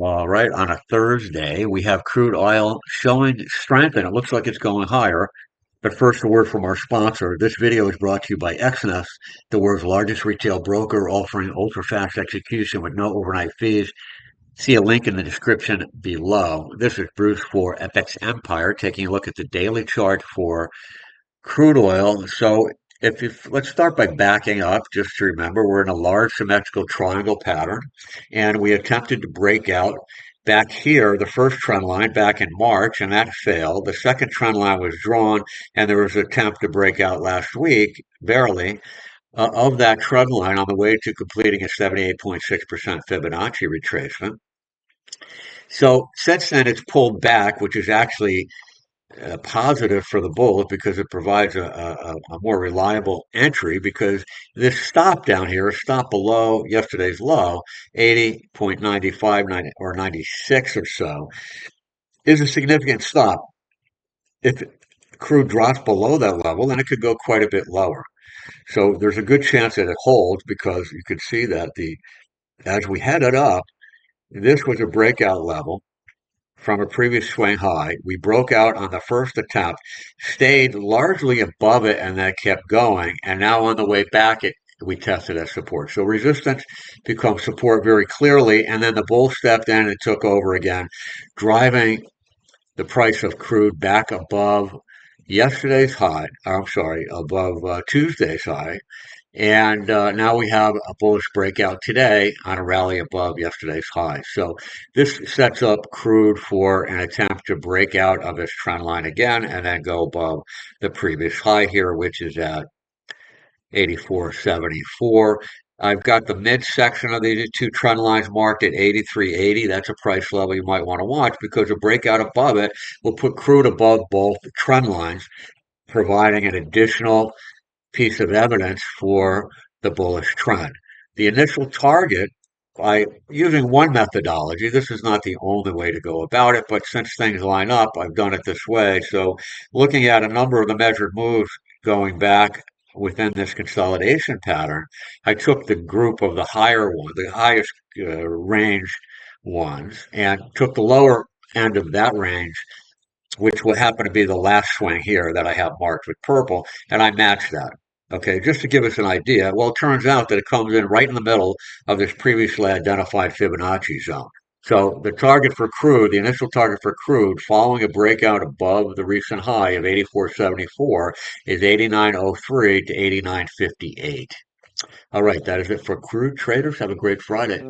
All right, on a Thursday, we have crude oil showing strength and it looks like it's going higher. But first, a word from our sponsor. This video is brought to you by XNS, the world's largest retail broker offering ultra-fast execution with no overnight fees. See a link in the description below. This is Bruce for FXEmpire taking a look at the daily chart for crude oil. So if let's start by backing up, just to remember, we're in a large symmetrical triangle pattern, and we attempted to break out back here, the first trend line back in March, and that failed. The second trend line was drawn, and there was an attempt to break out last week, barely, of that trend line on the way to completing a 78.6% Fibonacci retracement. So since then, it's pulled back, which is actually positive for the bullet because it provides a more reliable entry because this stop down here, a stop below yesterday's low, 80.95 or 96 or so, is a significant stop. If crude drops below that level, then it could go quite a bit lower. So there's a good chance that it holds because you could see that the as we headed up, this was a breakout level from a previous swing high. We broke out on the first attempt, stayed largely above it, and then kept going. And now on the way back, we tested as support. So resistance becomes support very clearly, and then the bull stepped in and took over again, driving the price of crude back above yesterday's high. I'm sorry, above Tuesday's high. And now we have a bullish breakout today on a rally above yesterday's high. So this sets up crude for an attempt to break out of its trend line again and then go above the previous high here, which is at 84.74. I've got the midsection of these two trend lines marked at 83.80. That's a price level you might want to watch because a breakout above it will put crude above both trend lines, providing an additional piece of evidence for the bullish trend. The initial target, by using one methodology, this is not the only way to go about it, but since things line up, I've done it this way. So looking at a number of the measured moves going back within this consolidation pattern, I took the group of the higher one, the highest range ones, and took the lower end of that range, which would happen to be the last swing here that I have marked with purple, and I matched that. Okay, just to give us an idea. Well, it turns out that it comes in right in the middle of this previously identified Fibonacci zone. So the target for crude, the initial target for crude, following a breakout above the recent high of 84.74, is 89.03 to 89.58. All right, that is it for crude traders. Have a great Friday.